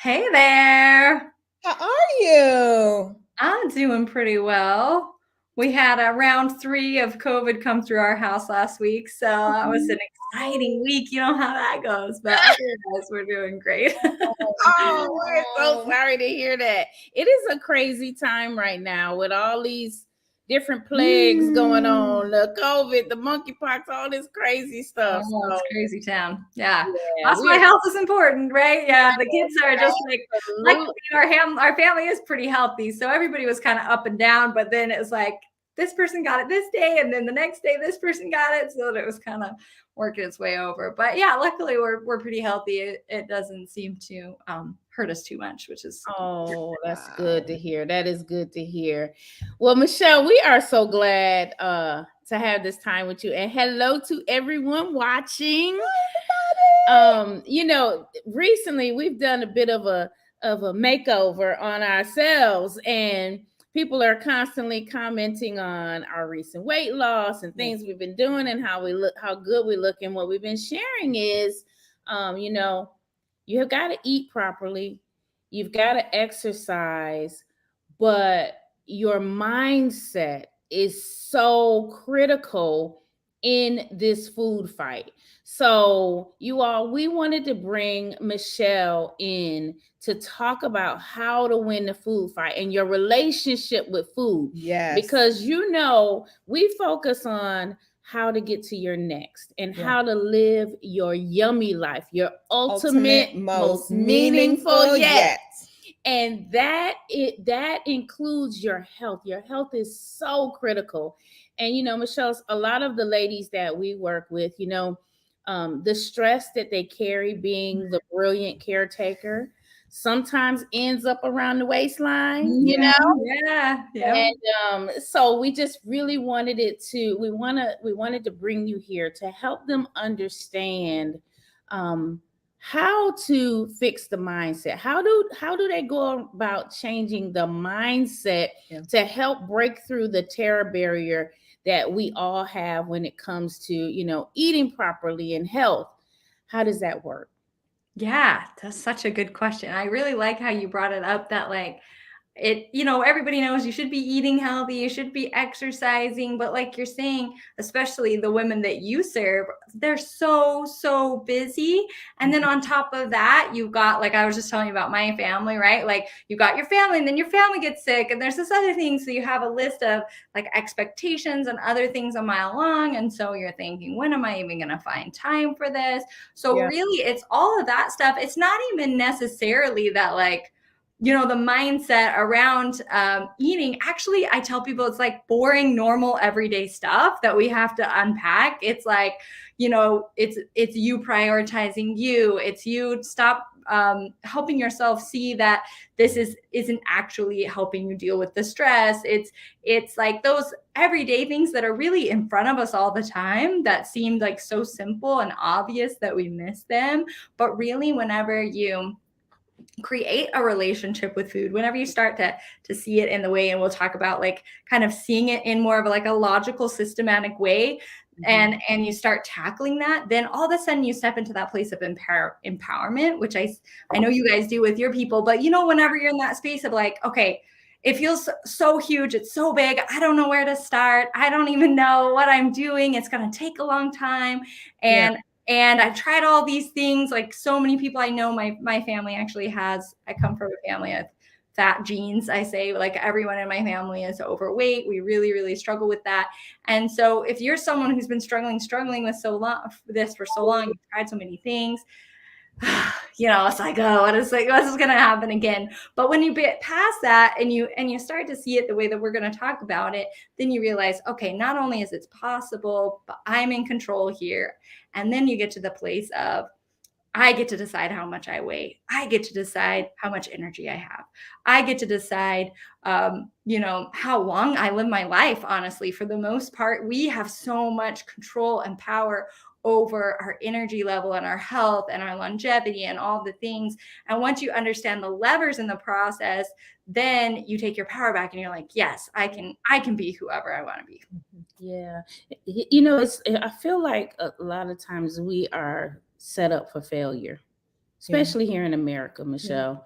Hey there. How are you? I'm doing pretty well. We had a round three of COVID come through our house last week, so that was an exciting week. You know how that goes, but otherwise, we're doing great. Oh, Oh, we're so no. sorry to hear that. It is a crazy time right now with all these different plagues going Mm. on, the COVID, the monkeypox, all this crazy stuff. Oh, So it's crazy town. Yeah. yeah, That's why we're health is important, right? Yeah. The kids are just like, luckily absolutely. our family is pretty healthy. So everybody was kind of up and down, but then it was like this person got it this day, and then the next day this person got it. So it was kind of working its way over. But yeah, luckily we're pretty healthy. It doesn't seem to hurt us too much, which is Oh, that's good Wow. to hear. That is good to hear. Well, Michelle, we are so glad to have this time with you. And hello to everyone watching. Recently we've done a bit of a makeover on ourselves, and people are constantly commenting on our recent weight loss and Yes. things we've been doing and how we look, how good we look. And what we've been sharing is, um, you know, you have got to eat properly, you've got to exercise, but your mindset is so critical in this food fight. So, you all, we wanted to bring Michelle in to talk about how to win the food fight and your relationship with food. Yes. Because, we focus on how to get to your next and Yeah. how to live your yummy life, your ultimate, Ultimate, most most meaningful meaningful yet. yet. And that includes your health. Your health is so critical. And Michelle, a lot of the ladies that we work with, the stress that they carry being the brilliant caretaker sometimes ends up around the waistline, yeah, yeah. so we just really wanted it to we wanted to bring you here to help them understand um how to fix the mindset. How do they go about changing the mindset Yeah. to help break through the terror barrier that we all have when it comes to eating properly and health? How does that work? Yeah, that's such a good question. I really like how you brought it up that like everybody knows you should be eating healthy, you should be exercising, but like you're saying, especially the women that you serve, they're so busy. And then on top of that, you've got, like I was just telling you about my family, right? Like you got your family and then your family gets sick and there's this other thing. So you have a list of like expectations and other things a mile long. And so you're thinking, when am I even going to find time for this? So Yeah. really, it's all of that stuff. It's not even necessarily that like, the mindset around eating. Actually, I tell people it's like boring, normal, everyday stuff that we have to unpack. It's like, it's you prioritizing you. It's you stop helping yourself see that isn't actually helping you deal with the stress. It's like those everyday things that are really in front of us all the time that seem like so simple and obvious that we miss them. But really, whenever you create a relationship with food, whenever you start to see it in the way, and we'll talk about like kind of seeing it in more of like a logical, systematic way, and you start tackling that, then all of a sudden you step into that place of empowerment, which I know you guys do with your people. But whenever you're in that space of like, okay, it feels so huge, it's so big, I don't know where to start, I don't even know what I'm doing, it's going to take a long time, Yeah. and I've tried all these things. Like so many people I know, my family actually I come from a family of fat genes. I say like everyone in my family is overweight. We really, really struggle with that. And so if you're someone who's been struggling with this for so long, you've tried so many things, it's like, oh, what's going to happen again? But when you get past that and you start to see it the way that we're going to talk about it, then you realize, okay, not only is it possible, but I'm in control here. And then you get to the place of, I get to decide how much I weigh. I get to decide how much energy I have. I get to decide, how long I live my life. Honestly, for the most part, we have so much control and power over our energy level and our health and our longevity and all the things. And once you understand the levers in the process, then you take your power back and you're like, yes, I can be whoever I want to be. Yeah. I feel like a lot of times we are set up for failure. especially here in America, Michelle.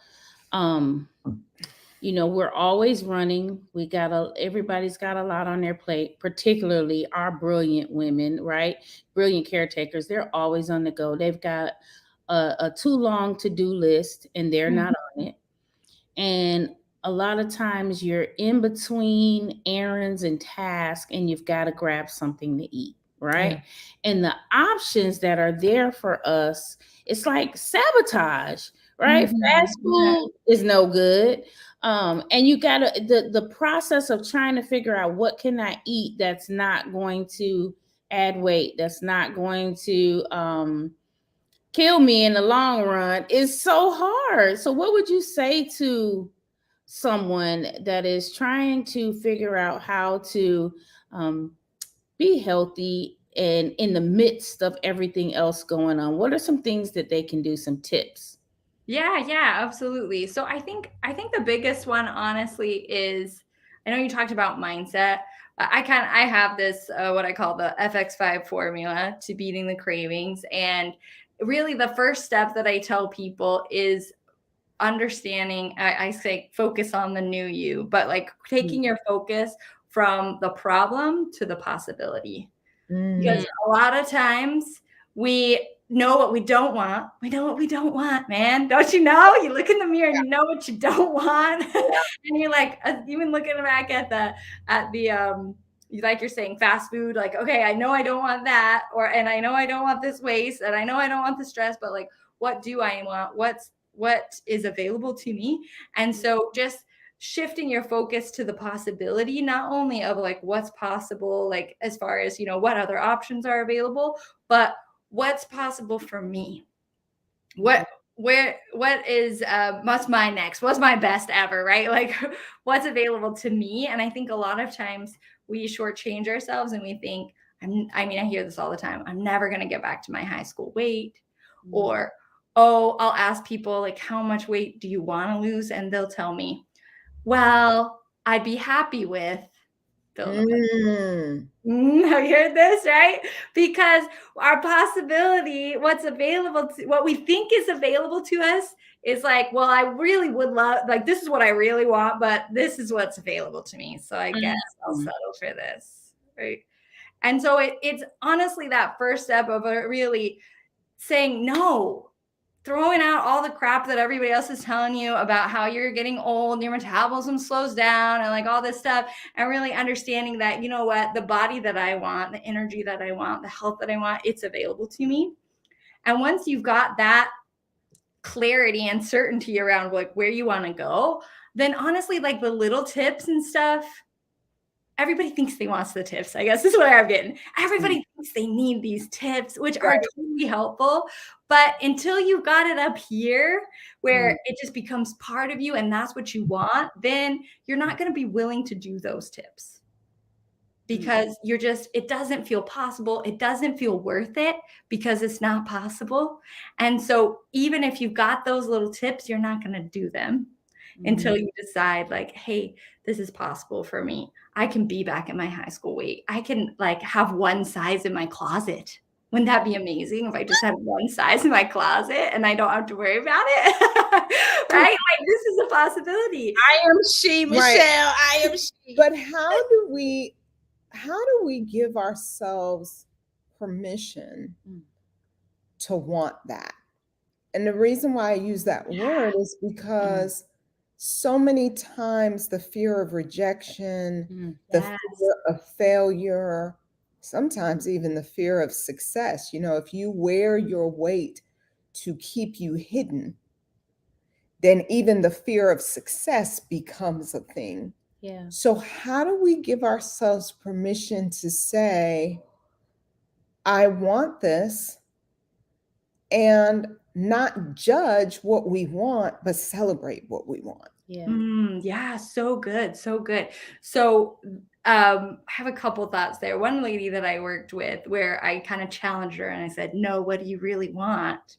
We're always running. Everybody's got a lot on their plate, particularly our brilliant women, right? Brilliant caretakers. They're always on the go. They've got a too long to-do list and they're not on it. And a lot of times you're in between errands and tasks and you've got to grab something to eat, right? Yeah. And the options that are there for us, it's like sabotage, right? Fast food is no good. And you gotta the process of trying to figure out what can I eat that's not going to add weight, that's not going to kill me in the long run is so hard. So what would you say to someone that is trying to figure out how to be healthy and in the midst of everything else going on? What are some things that they can do, some tips? Yeah, absolutely. So I think the biggest one, honestly, is, I know you talked about mindset. I have this what I call the FX5 formula to beating the cravings, and really the first step that I tell people is understanding. I say focus on the new you, but like taking your focus from the problem to the possibility. Because a lot of times we know what we don't want. We know what we don't want, man. Don't you know? You look in the mirror and you know what you don't want. And you're like, even looking back at the like you're saying fast food, like, okay, I know I don't want that, and I know I don't want this waste, and I know I don't want the stress, but like, what do I want? What is available to me? And so just shifting your focus to the possibility, not only of like what's possible, like as far as, what other options are available, but what's possible for me. What is what's my next? What's my best ever, right? Like what's available to me. And I think a lot of times we shortchange ourselves and we think, I hear this all the time. I'm never going to get back to my high school weight. Or, I'll ask people like, how much weight do you want to lose? And they'll tell me, well, I'd be happy with. Have you heard this, right? Because our possibility, what we think is available to us is like, well, I really would love, like, this is what I really want, but this is what's available to me. So I guess I'll settle for this, right? And so it's honestly that first step of really saying no, throwing out all the crap that everybody else is telling you about how you're getting old, your metabolism slows down, and like all this stuff, and really understanding that, the body that I want, the energy that I want, the health that I want, it's available to me. And once you've got that clarity and certainty around like where you want to go, then honestly, like the little tips and stuff, everybody thinks they want the tips. I guess this is what I'm getting. Everybody thinks they need these tips, which are totally helpful. But until you've got it up here where it just becomes part of you and that's what you want, then you're not going to be willing to do those tips because it doesn't feel possible. It doesn't feel worth it because it's not possible. And so even if you've got those little tips, you're not going to do them until you decide like, hey, this is possible for me. I can be back at my high school weight. I can like have one size in my closet. Wouldn't that be amazing if I just had one size in my closet and I don't have to worry about it? Right? Like this is a possibility. I am she, Michelle. Right. I am she. But how do we give ourselves permission to want that? And the reason why I use that word is because so many times the fear of rejection, the fear of failure, sometimes even the fear of success. If you wear your weight to keep you hidden, then even the fear of success becomes a thing. Yeah. So how do we give ourselves permission to say, I want this, and not judge what we want, but celebrate what we want? Yeah. Yeah. So good. So good. So I have a couple thoughts there. One lady that I worked with where I kind of challenged her and I said, no, what do you really want?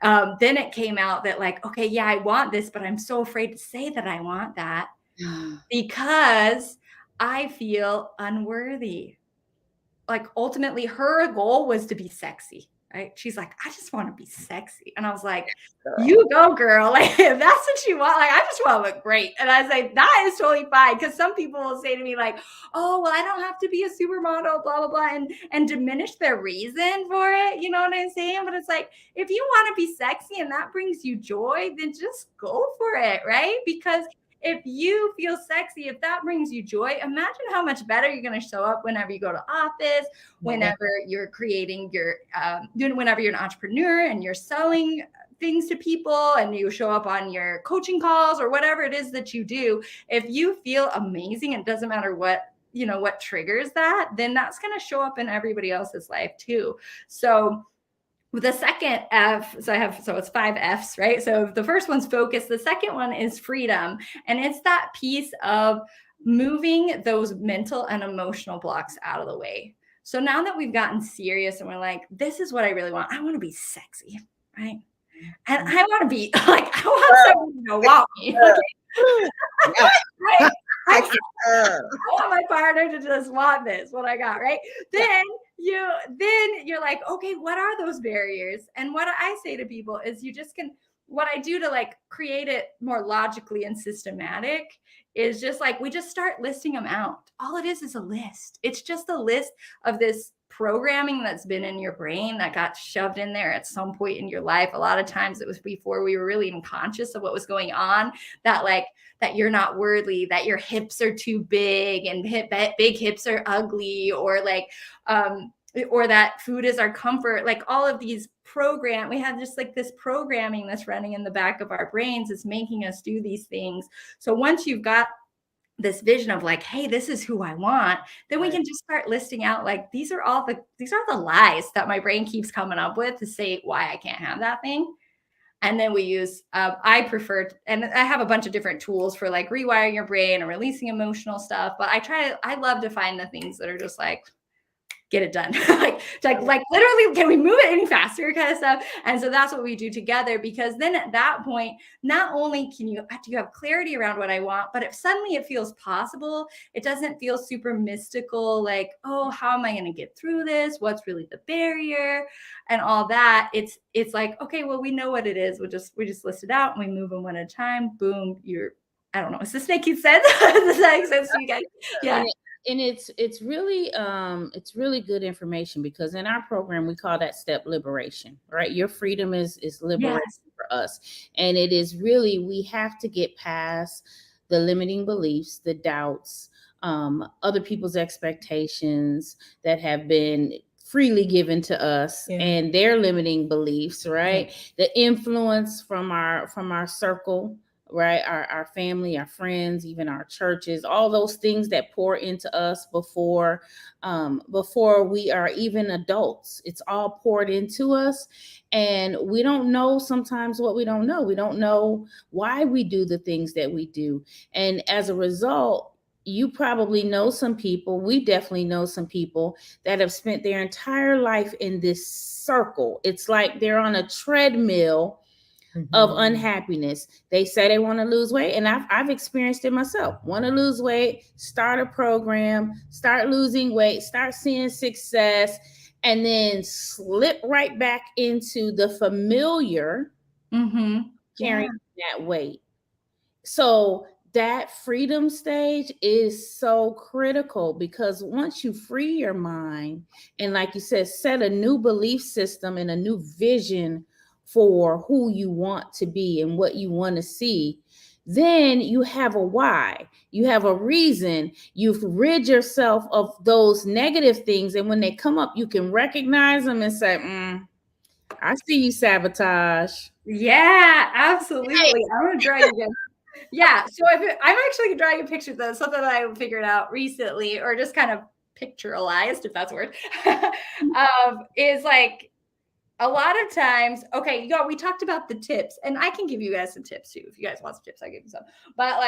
Then it came out that like, okay, yeah, I want this, but I'm so afraid to say that I want that because I feel unworthy. Like ultimately her goal was to be sexy. right? She's like, I just want to be sexy. And I was like, Girl. you go, girl. Like, if that's what you want, like, I just want to look great. And I say, that is totally fine. Because some people will say to me, like, oh, well, I don't have to be a supermodel, blah, blah, blah, and diminish their reason for it. You know what I'm saying? But it's like, if you want to be sexy and that brings you joy, then just go for it, right? Because if you feel sexy, if that brings you joy, imagine how much better you're going to show up whenever you go to office, whenever you're creating your, whenever you're an entrepreneur and you're selling things to people and you show up on your coaching calls or whatever it is that you do. If you feel amazing, it doesn't matter what, what triggers that, then that's going to show up in everybody else's life too. So the second F, so it's 5 F's, right? So the first one's focus. The second one is freedom. And it's that piece of moving those mental and emotional blocks out of the way. So now that we've gotten serious and we're like, this is what I really want. I want to be sexy, right? And I want to be like, I want someone to want me. Okay? Right? I want my partner to just want this, what I got, right? Then you're like, okay, what are those barriers? And what I say to people is what I do to like create it more logically and systematic is just like, we just start listing them out. All it is a list. It's just a list of this programming that's been in your brain that got shoved in there at some point in your life. A lot of times it was before we were really even conscious of what was going on, that you're not worthy, that your hips are too big and big hips are ugly, or or that food is our comfort. Like all of these we have just like this programming that's running in the back of our brains is making us do these things. So once you've got this vision of like, hey, this is who I want, then we can just start listing out like, these are the lies that my brain keeps coming up with to say why I can't have that thing. And then we use, I prefer, and I have a bunch of different tools for like rewiring your brain and releasing emotional stuff, but I love to find the things that are just like, get it done. like literally, can we move it any faster kind of stuff? And so that's what we do together, because then at that point, not only do you have clarity around what I want, but if suddenly it feels possible, it doesn't feel super mystical, like, oh, how am I going to get through this? What's really the barrier and all that? It's like, okay, well, we know what it is. We just list it out and we move them one at a time. Boom. I don't know. Is this making sense? Does that make sense to you guys? Yeah. And it's really good information, because in our program we call that step liberation, right? Your freedom is liberation for us. And it is really, we have to get past the limiting beliefs, the doubts, other people's expectations that have been freely given to us, and their limiting beliefs, right? The influence from our circle, right? Our family, our friends, even our churches, all those things that pour into us before we are even adults. It's all poured into us, and we don't know sometimes what we don't know. We don't know why we do the things that we do. And as a result, you probably know some people, we definitely know some people that have spent their entire life in this circle. It's like they're on a treadmill of unhappiness. They say they want to lose weight, and I've experienced it myself. Want to lose weight, start a program, start losing weight, start seeing success, and then slip right back into the familiar, carrying that weight. So that freedom stage is so critical, because once you free your mind and, like you said, set a new belief system and a new vision for who you want to be and what you want to see, then you have a why, you have a reason, you've rid yourself of those negative things. And when they come up, you can recognize them and say, I see you, sabotage. Yeah, absolutely. I'm going to draw you again. Yeah. So I'm actually drawing a picture, though, something that I figured out recently, or just kind of picturalized, if that's a word, is like, a lot of times, okay, we talked about the tips, and I can give you guys some tips too. If you guys want some tips, I'll give you some. But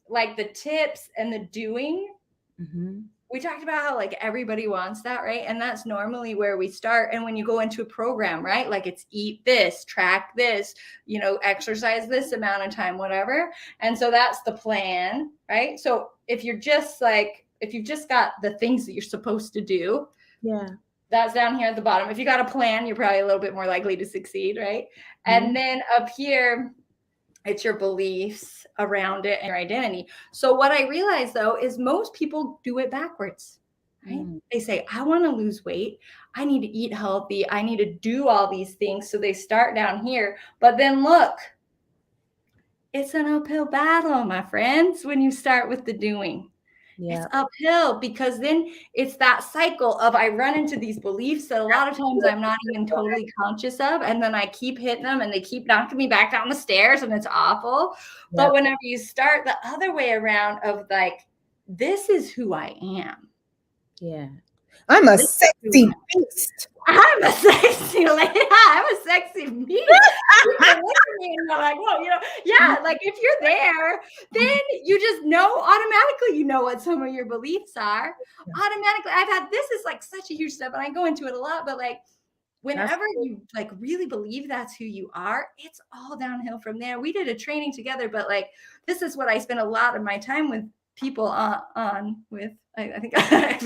like the tips and the doing, we talked about how like everybody wants that, right? And that's normally where we start. And when you go into a program, right, like it's eat this, track this, exercise this amount of time, whatever. And so that's the plan, right? So if you've just got the things that you're supposed to do, That's down here at the bottom. If you got a plan, you're probably a little bit more likely to succeed, right? Mm-hmm. And then up here, it's your beliefs around it and your identity. So what I realized though is most people do it backwards. Right? They say, I want to lose weight. I need to eat healthy. I need to do all these things. So they start down here. But then look, it's an uphill battle, my friends, when you start with the doing. Yeah. It's uphill because then it's that cycle of I run into these beliefs that a lot of times I'm not even totally conscious of. And then I keep hitting them and they keep knocking me back down the stairs and it's awful. Yeah. But whenever you start the other way around of like, this is who I am. Yeah. I'm a sexy beast. I'm a sexy lady. I'm a sexy beast. People look at me and they're like, well, yeah, like if you're there, then you just know automatically, you know what some of your beliefs are. Automatically, this is like such a huge step, and I go into it a lot, but like whenever you like really believe that's who you are, it's all downhill from there. We did a training together, but like this is what I spend a lot of my time with people on with. I think I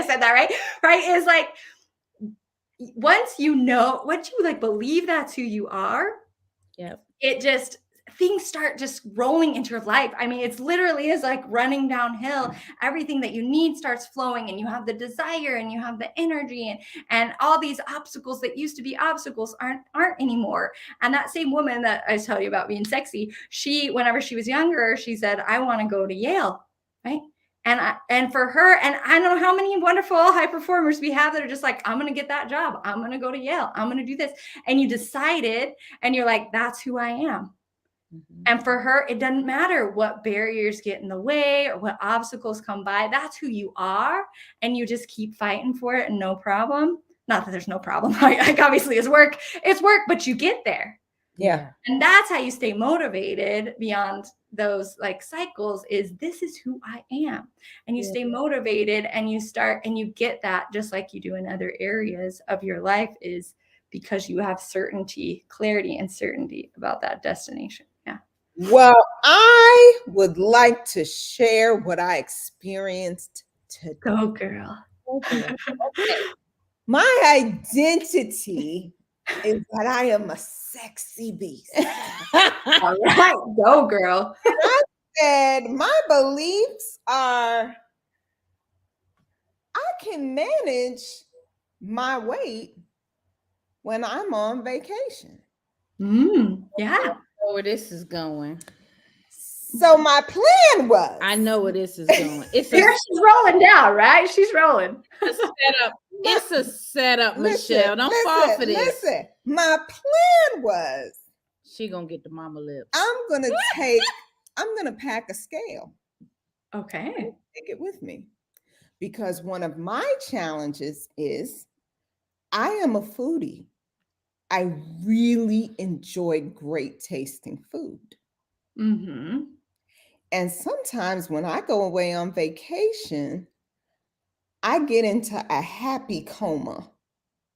said that right? Is like once you like believe that's who you are, it just things start just rolling into your life. I mean, it's literally is like running downhill. Everything that you need starts flowing and you have the desire and you have the energy and all these obstacles that used to be obstacles aren't anymore. And that same woman that I tell you about being sexy, whenever she was younger, she said, I want to go to Yale, right? And for her, and I don't know how many wonderful high performers we have that are just like, I'm going to get that job. I'm going to go to Yale. I'm going to do this. And you decided, and you're like, that's who I am. Mm-hmm. And for her, it doesn't matter what barriers get in the way or what obstacles come by. That's who you are. And you just keep fighting for it and no problem. Not that there's no problem. Like obviously it's work, but you get there. Yeah. And that's how you stay motivated beyond those like cycles is this is who I am. And you stay motivated and you start and you get that just like you do in other areas of your life is because you have clarity and certainty about that destination. Yeah. Well, I would like to share what I experienced today. Go girl. Okay. My identity is that I am a sexy beast. All right, go girl. I said my beliefs are I can manage my weight when I'm on vacation. Yeah. Where this is going. So my plan was. I know where this is going. She's rolling down, right? She's rolling. It's a setup, Michelle. Don't fall for this. Listen, my plan was. She gonna get the mama lips. I'm gonna pack a scale. Okay. Take it with me. Because one of my challenges is I am a foodie. I really enjoy great tasting food. Mm-hmm. And sometimes when I go away on vacation, I get into a happy coma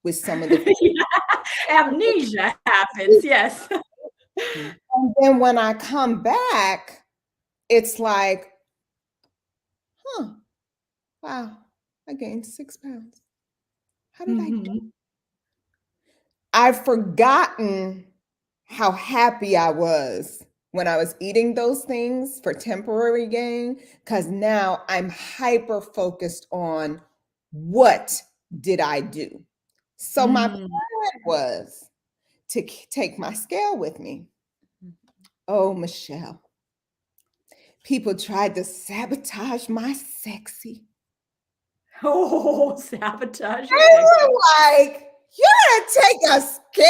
with some of the amnesia happens, yes. And then when I come back, it's like, wow, I gained 6 pounds. How did I do? I've forgotten how happy I was when I was eating those things for temporary gain, because now I'm hyper focused on what did I do. So my plan was to take my scale with me. Oh, Michelle, people tried to sabotage my sexy. Oh, sabotage. They were like, you're gonna take a scale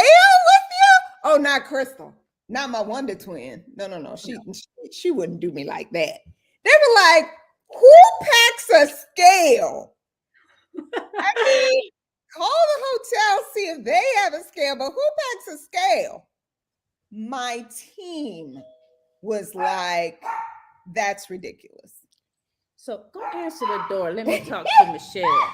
with you? Oh, not Crystal. Not my Wonder Twin. No. She wouldn't do me like that. They were like, who packs a scale? I mean, call the hotel, see if they have a scale, but who packs a scale? My team was like, that's ridiculous. So go answer the door. Let me talk to Michelle.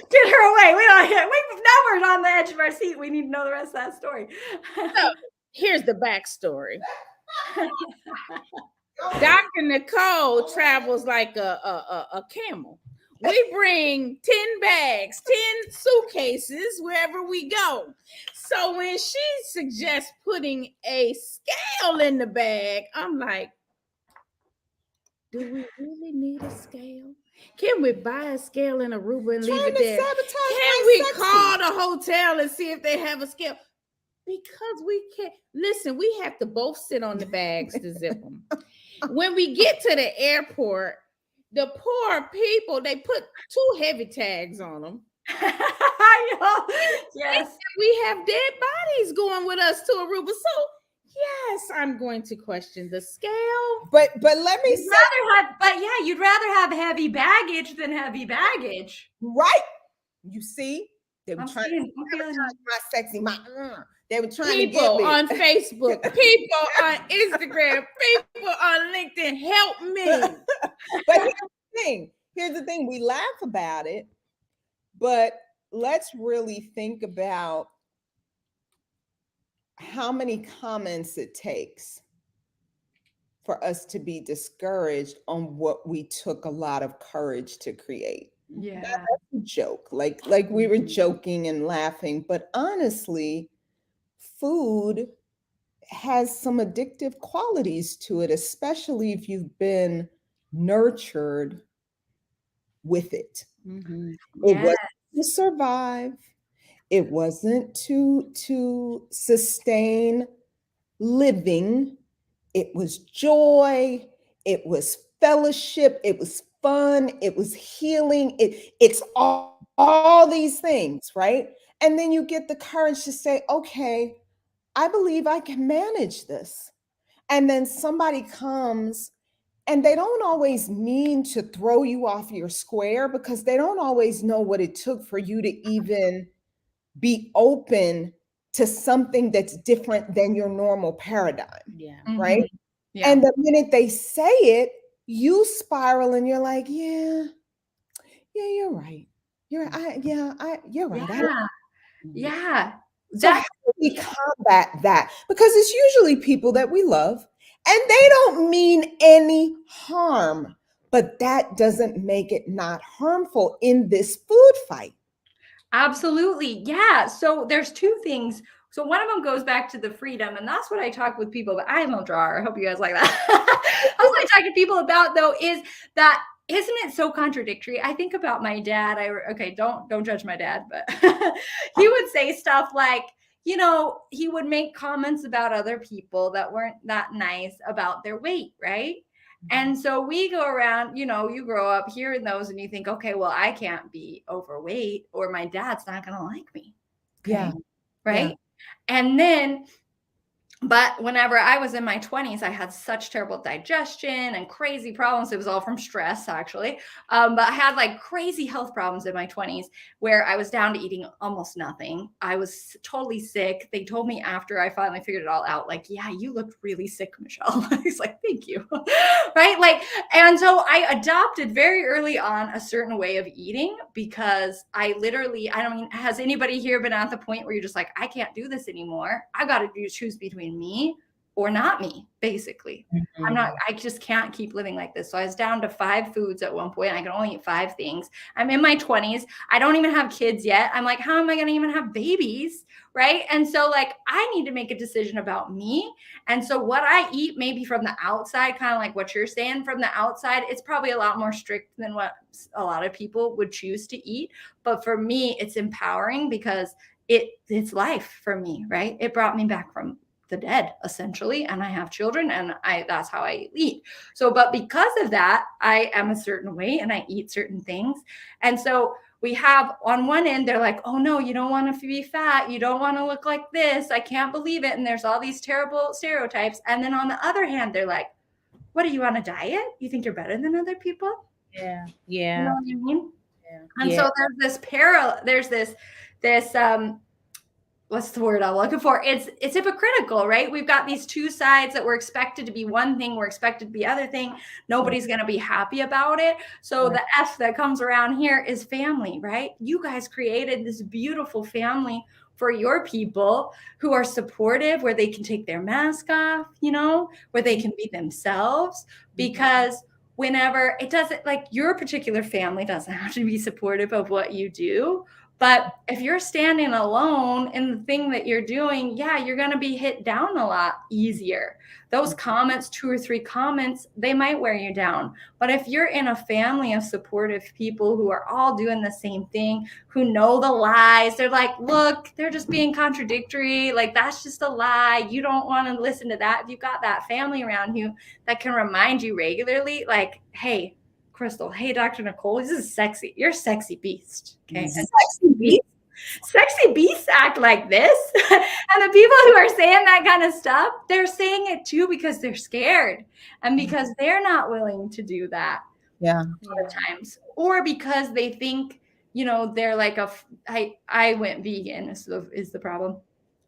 Get her away. Now we're on the edge of our seat. We need to know the rest of that story. So here's the backstory. Dr. Nicole travels like a camel. We bring 10 bags, 10 suitcases wherever we go. So when she suggests putting a scale in the bag, I'm like, do we really need a scale? Can we buy a scale in Aruba and leave Trying it to there? sabotage Can my we sexy. call the hotel and see if they have a scale? Because we can't. Listen, we have to both sit on the bags to zip them. When we get to the airport, the poor people, they put 2 heavy tags on them. I know. Yes. We have dead bodies going with us to Aruba. So yes, I'm going to question the scale. But let me say, You'd rather have heavy baggage than heavy baggage. right? You see, they were I'm trying feeling to sabotage my sexy, they were trying People to get me. on Facebook, people on Instagram, people on LinkedIn, help me. But here's the thing, we laugh about it, but let's really think about how many comments it takes for us to be discouraged on what we took a lot of courage to create. Yeah. That's a joke. Like we were joking and laughing, but honestly, food has some addictive qualities to it, especially if you've been nurtured with it. Mm-hmm. It Yes. wasn't to survive. It wasn't to sustain living. It was joy. It was fellowship. It was fun. It was healing. It's all these things, right? And then you get the courage to say, okay, I believe I can manage this. And then somebody comes and they don't always mean to throw you off your square because they don't always know what it took for you to even be open to something that's different than your normal paradigm. Yeah. Right. Yeah. And the minute they say it, you spiral and you're like, yeah, you're right. You're you're right. Yeah. Yeah. So how do we combat that? Because it's usually people that we love and they don't mean any harm, but that doesn't make it not harmful in this food fight. Absolutely. Yeah. So there's 2 things. So one of them goes back to the freedom, and that's what I talk with people about. I am a drawer. I hope you guys like that. That's what I talk to people about, though, is that isn't it so contradictory? I think about my dad. Don't judge my dad, but he would say stuff like, he would make comments about other people that weren't that nice about their weight, right? And so we go around, you grow up hearing those and you think, okay, well, I can't be overweight or my dad's not going to like me. Okay? Yeah. Right. Yeah. And then, but whenever I was in my 20s, I had such terrible digestion and crazy problems. It was all from stress, actually. But I had like crazy health problems in my 20s where I was down to eating almost nothing. I was totally sick. They told me after I finally figured it all out, like, yeah, you looked really sick, Michelle. He's like, thank you. Right. And so I adopted very early on a certain way of eating because has anybody here been at the point where you're just like, I can't do this anymore. I got to choose between me or not me, basically. Mm-hmm. I just can't keep living like this. So I was down to 5 foods at one point. I can only eat 5 things. I'm in my 20s. I don't even have kids yet. I'm like, how am I going to even have babies? Right. And so I need to make a decision about me. And so what I eat, maybe from the outside, kind of like what you're saying from the outside, it's probably a lot more strict than what a lot of people would choose to eat. But for me, it's empowering because it's life for me, right? It brought me back from the dead, essentially, and I have children, and that's how I eat. So, but because of that, I am a certain way and I eat certain things. And so we have on one end, they're like, oh no, you don't want to be fat. You don't want to look like this. I can't believe it. And there's all these terrible stereotypes. And then on the other hand, they're like, what, are you on a diet? You think you're better than other people? Yeah. You know what I mean? Yeah. And so there's this what's the word I'm looking for? It's hypocritical, right? We've got these 2 sides that we're expected to be one thing, we're expected to be other thing. Nobody's going to be happy about it. So the F that comes around here is family, right? You guys created this beautiful family for your people who are supportive, where they can take their mask off, where they can be themselves, because whenever it doesn't, like, your particular family doesn't have to be supportive of what you do. But if you're standing alone in the thing that you're doing, yeah, you're going to be hit down a lot easier. Those comments, 2 or 3 comments, they might wear you down. But if you're in a family of supportive people who are all doing the same thing, who know the lies, they're like, look, they're just being contradictory. Like, that's just a lie. You don't want to listen to that. If you've got that family around you that can remind you regularly, like, hey, Crystal, hey, Dr. Nicole, this is sexy. You're a sexy beast. Okay. And sexy beasts act like this. And the people who are saying that kind of stuff, they're saying it too because they're scared and because they're not willing to do that. Yeah. A lot of times. Or because they think, they're like I went vegan is the problem.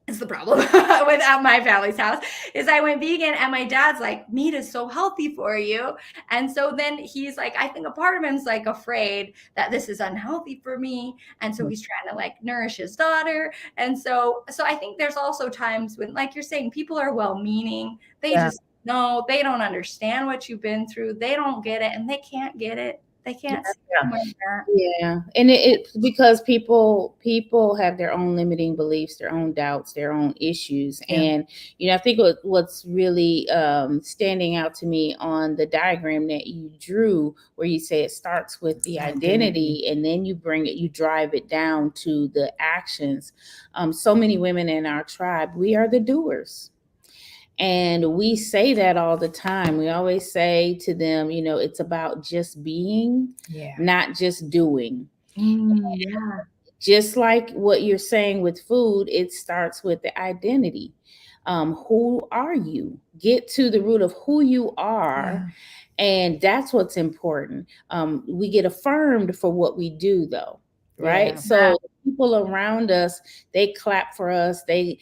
It's the problem without my family's house is I went vegan and my dad's like, meat is so healthy for you. And so then he's like, I think a part of him's like afraid that this is unhealthy for me. And so he's trying to like nourish his daughter. And so I think there's also times when, like you're saying, people are well-meaning. They just know, they don't understand what you've been through. They don't get it and they can't get it. They can't see that. Yeah. And it because people have their own limiting beliefs, their own doubts, their own issues. And, I think what's really standing out to me on the diagram that you drew, where you say it starts with the identity and then you drive it down to the actions. So many women in our tribe, we are the doers. And we say that all the time. We always say to them, it's about just being, not just doing. Just like what you're saying with food, it starts with the identity. Who are you? Get to the root of who you are. And that's what's important. We get affirmed for what we do, though. Right. So people around us, they clap for us, they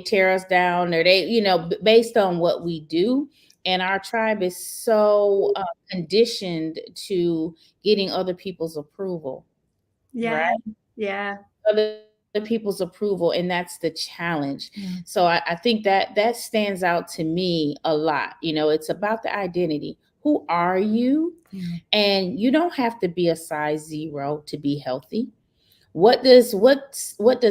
tear us down, or they, based on what we do. And our tribe is so conditioned to getting other people's approval. Right? Other people's approval. And that's the challenge. So I think that stands out to me a lot. It's about the identity. Who are you? And you don't have to be a size 0 to be healthy. What does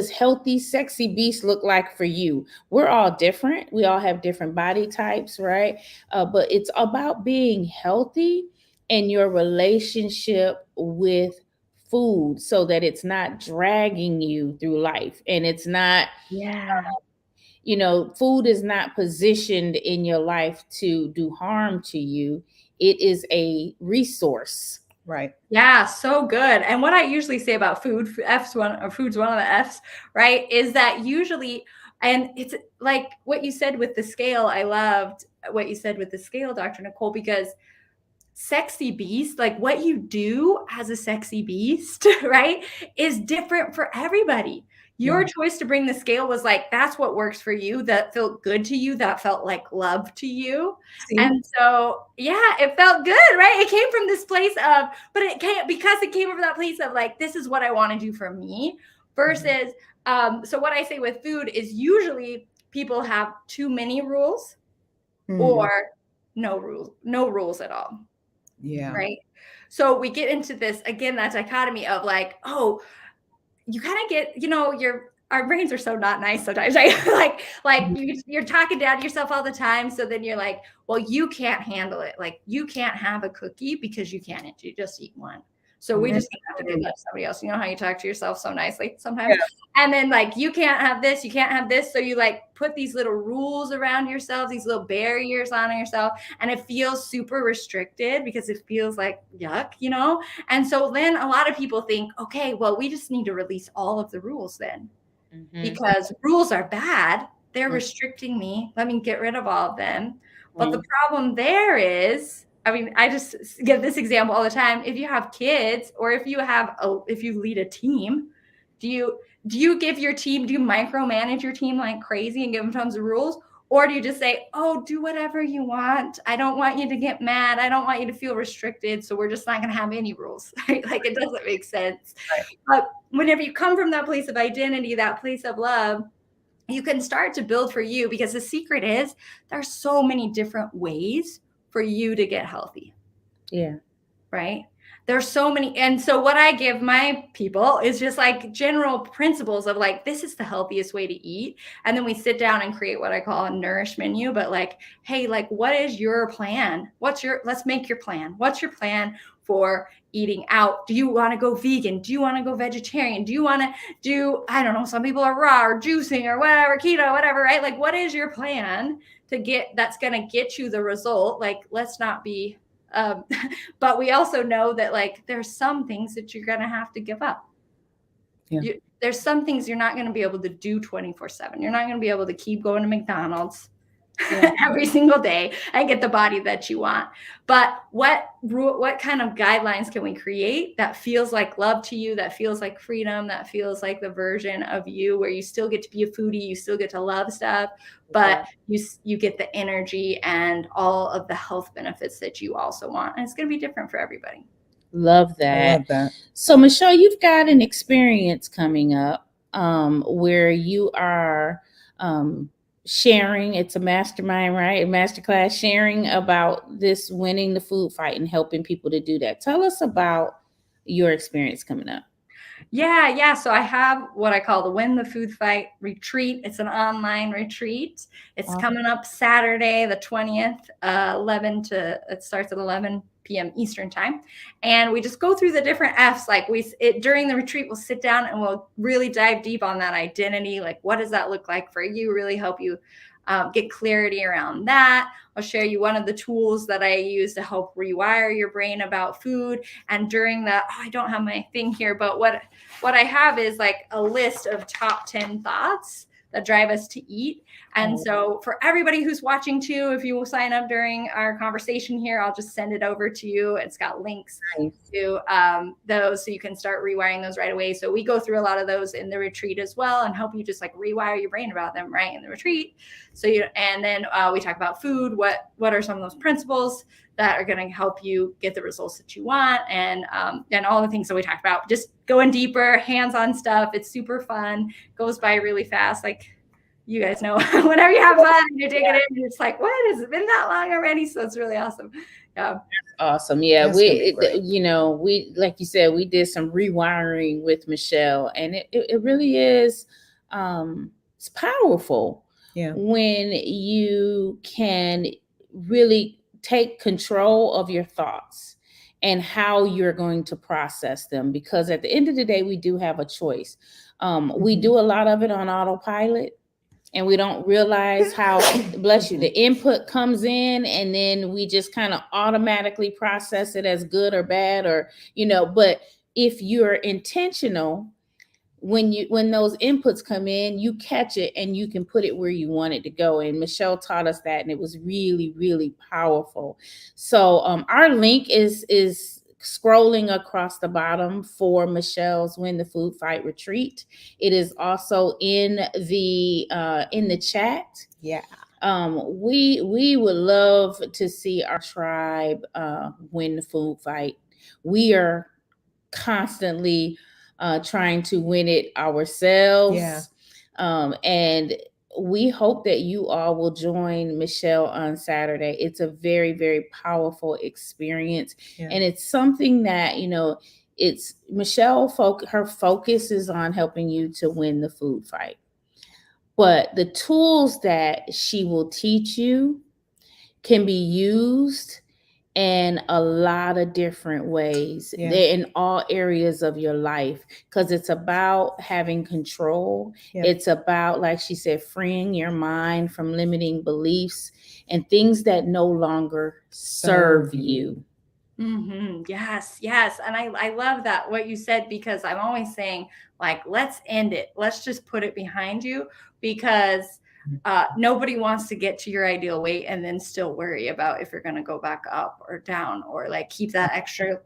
healthy, sexy beast look like for you? We're all different. We all have different body types, right? But it's about being healthy in your relationship with food so that it's not dragging you through life. And it's not, food is not positioned in your life to do harm to you. It is a resource. Right. Yeah, so good. And what I usually say about food's one of the F's, right, is that usually, and it's like what you said with the scale. I loved what you said with the scale, Dr. Nicole, because sexy beast, like what you do as a sexy beast, right, is different for everybody. Your choice to bring the scale was like, that's what works for you. That felt good to you. That felt like love to you. And so, it felt good, right? It came from this place of, but it came from that place of like, this is what I want to do for me versus, so what I say with food is usually people have too many rules or no rules at all. Right. So we get into this, again, that dichotomy of like, oh, you kind of get, our brains are so not nice sometimes, right? You're talking down to yourself all the time. So then you're like, well, you can't handle it. Like you can't have a cookie because you can't just eat one. So we just have to give that to somebody else. You know how you talk to yourself so nicely sometimes? And then like, you can't have this, you can't have this. So you like put these little rules around yourself, these little barriers on yourself. And it feels super restricted because it feels like yuck, And so then a lot of people think, okay, well, we just need to release all of the rules then. Because rules are bad. They're restricting me. Let me get rid of all of them. But the problem there is, I just give this example all the time. If you have kids or if you lead a team, do you give your team, do you micromanage your team like crazy and give them tons of rules? Or do you just say, oh, do whatever you want. I don't want you to get mad. I don't want you to feel restricted. So we're just not going to have any rules. Right? Like it doesn't make sense. But whenever you come from that place of identity, that place of love, you can start to build for you, because the secret is there's so many different ways for you to get healthy. Yeah. Right? There's so many. And so what I give my people is just like general principles of like, this is the healthiest way to eat. And then we sit down and create what I call a nourish menu. But like, hey, like, what is your plan? Let's make your plan. What's your plan for eating out? Do you want to go vegan? Do you want to go vegetarian? Do you want to do, I don't know, some people are raw or juicing or whatever, keto, whatever, right? Like, what is your plan that's going to get you the result? Like, let's not be, but we also know that like there's some things that you're going to have to give up. Yeah. There's some things you're not going to be able to do 24/7. You're not going to be able to keep going to McDonald's every single day and get the body that you want. But what kind of guidelines can we create that feels like love to you, that feels like freedom, that feels like the version of you where you still get to be a foodie, you still get to love stuff, but you get the energy and all of the health benefits that you also want. And it's going to be different for everybody. Love that. I love that. So Michele, you've got an experience coming up where you are sharing. It's a mastermind, right? A masterclass sharing about this winning the food fight and helping people to do that. Tell us about your experience coming up. Yeah. So I have what I call the Win the Food Fight retreat. It's an online retreat. It's coming up Saturday, the 20th, it starts at 11 p.m. Eastern time. And we just go through the different F's. Like during the retreat, we'll sit down and we'll really dive deep on that identity. Like, what does that look like for you? Really help you get clarity around that. I'll share you one of the tools that I use to help rewire your brain about food. And during that, I don't have my thing here, but what I have is like a list of top 10 thoughts that drive us to eat. And so for everybody who's watching too, if you will sign up during our conversation here, I'll just send it over to you. It's got links to those so you can start rewiring those right away. So we go through a lot of those in the retreat as well and help you just like rewire your brain about them right in the retreat. And then we talk about food. What are some of those principles that are going to help you get the results that you want, and all the things that we talked about, just going deeper, hands-on stuff. It's super fun, goes by really fast. Like you guys know, whenever you have fun and you take it in, it's like, what, has it been that long already? So it's really awesome. Yeah. Awesome. Yeah. We like you said, we did some rewiring with Michele, and it really is, it's powerful. Yeah. When you can really take control of your thoughts and how you're going to process them, because at the end of the day, we do have a choice. We do a lot of it on autopilot, and we don't realize how, bless you, the input comes in, and then we just kind of automatically process it as good or bad, or, but if you're intentional, when those inputs come in, you catch it and you can put it where you want it to go. And Michele taught us that, and it was really, really powerful. So our link is scrolling across the bottom for Michele's Win the Food Fight retreat. It is also in the chat. Yeah. We would love to see our tribe win the food fight. We are constantly trying to win it ourselves. Yeah. And we hope that you all will join Michele on Saturday. It's a very, very powerful experience. Yeah. And it's something that, it's Michele, her focus is on helping you to win the food fight. But the tools that she will teach you can be used in a lot of different ways. Yeah. They're in all areas of your life, because it's about having control. Yeah. It's about, like she said, freeing your mind from limiting beliefs and things that no longer serve you. Mm-hmm. Yes. And I love that, what you said, because I'm always saying, like, let's end it. Let's just put it behind you, because nobody wants to get to your ideal weight and then still worry about if you're going to go back up or down, or like keep that extra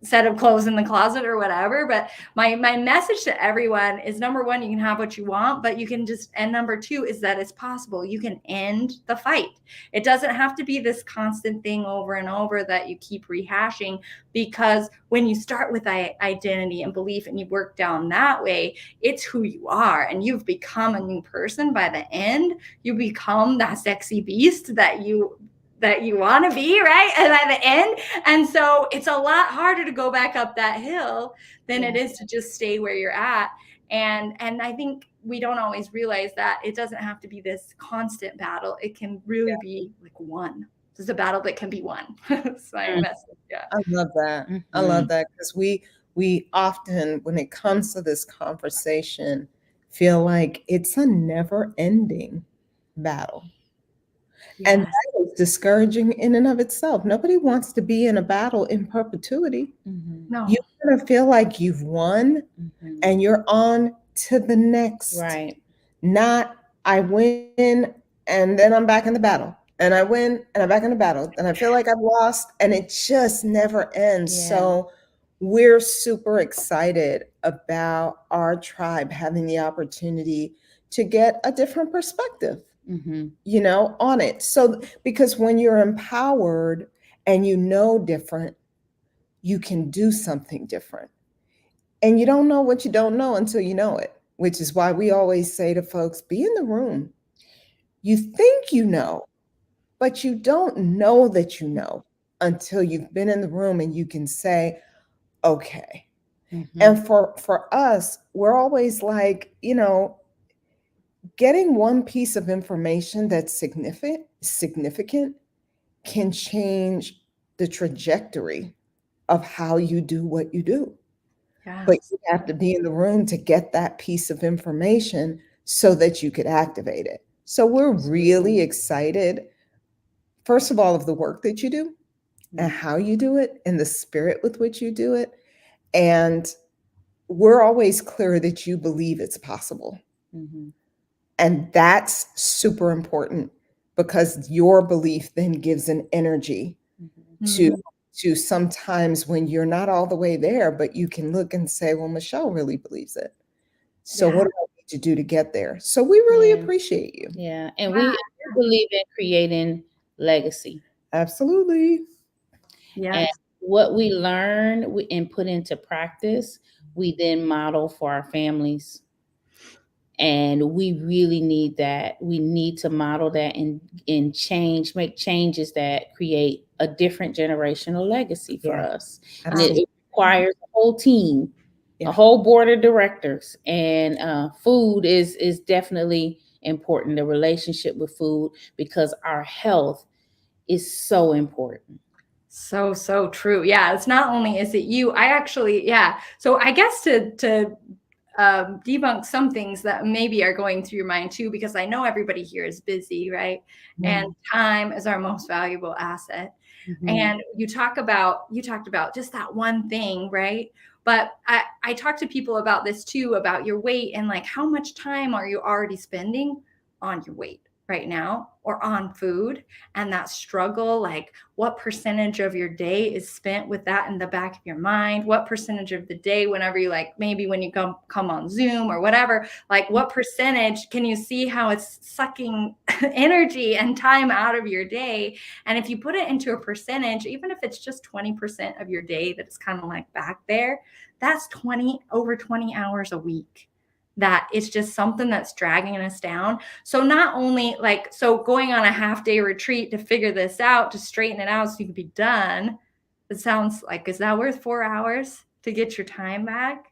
set of clothes in the closet or whatever. But my message to everyone is, number one, you can have what you want, but you can just, and number two is that it's possible. You can end the fight. It doesn't have to be this constant thing over and over that you keep rehashing, because when you start with identity and belief and you work down that way, it's who you are, and you've become a new person. By the end, you become that sexy beast that you that you want to be, right? And at the end. And so it's a lot harder to go back up that hill than it is to just stay where you're at. And I think we don't always realize that it doesn't have to be this constant battle. It can really be like one. It's a battle that can be won. It's my message. Yeah. I love that. I love that because we often, when it comes to this conversation, feel like it's a never-ending battle. And Yes. that is discouraging in and of itself. Nobody wants to be in a battle in perpetuity. No. You kind of feel like you've won and you're on to the next. Right. Not I win and then I'm back in the battle. And I win and I'm back in the battle. And I feel like I've lost and it just never ends. Yeah. So we're super excited about our tribe having the opportunity to get a different perspective, you know, on it. So because when you're empowered and you know different, you can do something different. And you don't know what you don't know until you know it, which is why we always say to folks, be in the room. You think you know, but you don't know that you know until you've been in the room and you can say, okay. And for us, we're always like, you know, getting one piece of information that's significant can change the trajectory of how you do what you do. But you have to be in the room to get that piece of information so that you could activate it. So we're really excited, first of all, of the work that you do and how you do it and the spirit with which you do it. And we're always clear that you believe it's possible. And that's super important because your belief then gives an energy to sometimes when you're not all the way there, but you can look and say, well, Michele really believes it. So what do I need to do to get there? So we really appreciate you. Yeah. And we believe in creating legacy. Absolutely. Yeah. And what we learn and put into practice, we then model for our families. And we really need that. We need to model that and make changes that create a different generational legacy for us. Absolutely. And it requires a whole team, a whole board of directors. And food is definitely important, the relationship with food, because our health is so important. So true. Yeah. It's not only is it you, I actually, yeah. So I guess to debunk some things that maybe are going through your mind too, because I know everybody here is busy, right? And time is our most valuable asset. And you talked about just that one thing, right? But I talk to people about this too, about your weight and like how much time are you already spending on your weight right now or on food, and that struggle, like what percentage of your day is spent with that in the back of your mind? What percentage of the day, whenever you like, maybe when you come on Zoom or whatever, like what percentage can you see how it's sucking energy and time out of your day? And if you put it into a percentage, even if it's just 20% of your day that it's kind of like back there, that's over 20 hours a week. That it's just something that's dragging us down. So not only like, so going on a half-day retreat to figure this out, to straighten it out so you can be done, it sounds like, is that worth 4 hours to get your time back?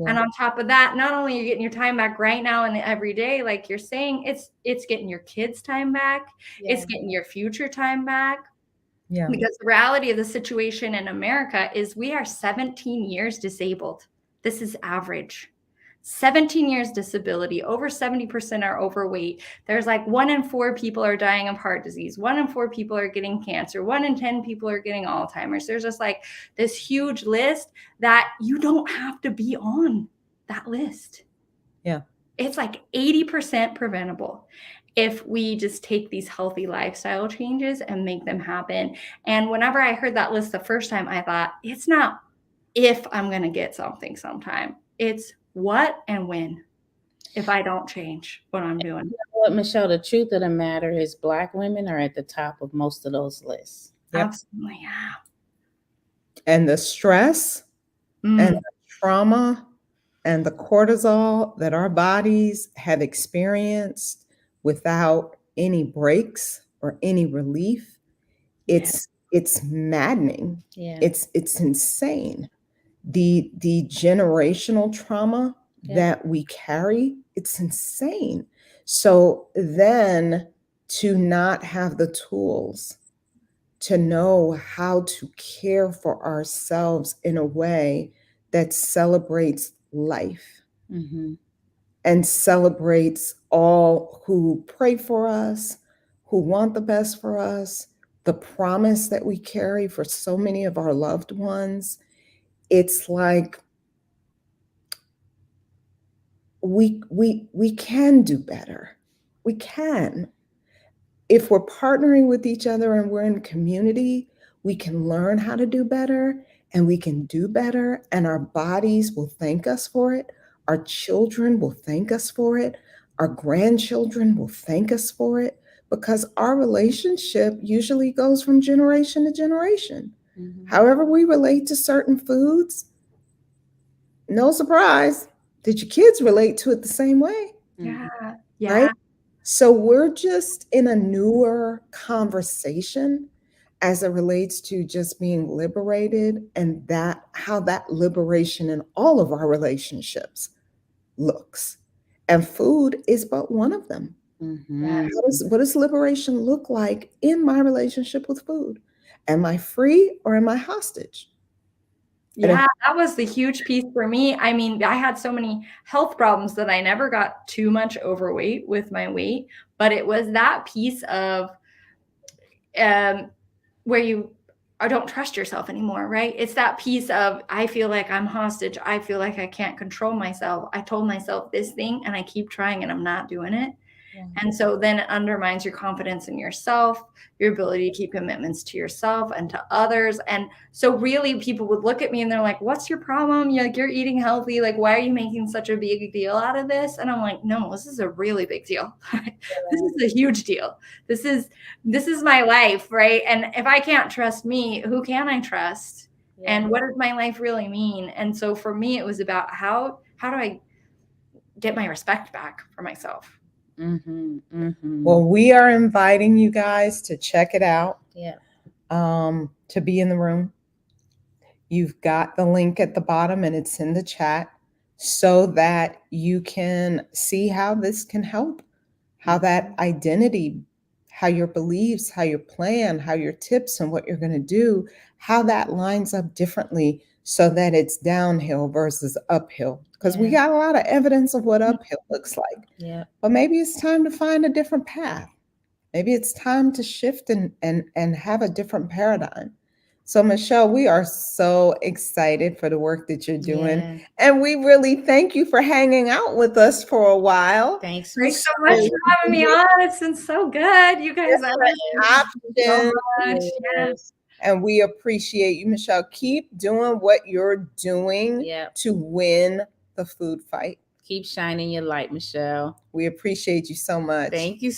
And on top of that, not only are you getting your time back right now and every day, like you're saying, it's getting your kids' time back. It's getting your future time back. Yeah. Because the reality of the situation in America is we are 17 years disabled. This is average. 17 years disability, over 70% are overweight. There's like 1 in 4 people are dying of heart disease. 1 in 4 people are getting cancer. 1 in 10 people are getting Alzheimer's. There's just like this huge list that you don't have to be on that list. Yeah. It's like 80% preventable if we just take these healthy lifestyle changes and make them happen. And whenever I heard that list the first time, I thought, it's not if I'm going to get something sometime. It's what and when, if I don't change what I'm doing. You know what, Michele, the truth of the matter is Black women are at the top of most of those lists. Absolutely, yeah. And the stress and the trauma and the cortisol that our bodies have experienced without any breaks or any relief it's maddening. Yeah. It's insane. The generational trauma that we carry, it's insane. So then to not have the tools to know how to care for ourselves in a way that celebrates life and celebrates all who pray for us, who want the best for us, the promise that we carry for so many of our loved ones. It's like we can do better. We can. If we're partnering with each other and we're in community, we can learn how to do better and we can do better, and our bodies will thank us for it. Our children will thank us for it. Our grandchildren will thank us for it, because our relationship usually goes from generation to generation. However we relate to certain foods, no surprise, did your kids relate to it the same way? Yeah. Right? So we're just in a newer conversation as it relates to just being liberated, and that how that liberation in all of our relationships looks. And food is but one of them. What does liberation look like in my relationship with food? Am I free or am I hostage? Yeah, that was the huge piece for me. I mean, I had so many health problems that I never got too much overweight with my weight, but it was that piece of where you don't trust yourself anymore, right? It's that piece of, I feel like I'm hostage. I feel like I can't control myself. I told myself this thing and I keep trying and I'm not doing it. And so then it undermines your confidence in yourself, your ability to keep commitments to yourself and to others. And so really people would look at me and they're like, what's your problem? You're eating healthy. Like, why are you making such a big deal out of this? And I'm like, no, this is a really big deal. This is a huge deal. This is my life, right? And if I can't trust me, who can I trust? And what does my life really mean? And so for me, it was about how do I get my respect back for myself? Well, we are inviting you guys to check it out. To be in the room. You've got the link at the bottom and it's in the chat, so that you can see how this can help, how that identity, how your beliefs, how your plan, how your tips and what you're going to do, how that lines up differently so that it's downhill versus uphill. Because we got a lot of evidence of what uphill looks like. But maybe it's time to find a different path. Maybe it's time to shift and have a different paradigm. So Michele, we are so excited for the work that you're doing. And we really thank you for hanging out with us for a while. Thanks so much for having me on. It's been so good. You guys are so much. Yes. And we appreciate you, Michele. Keep doing what you're doing to win the food fight. Keep shining your light, Michele. We appreciate you so much. Thank you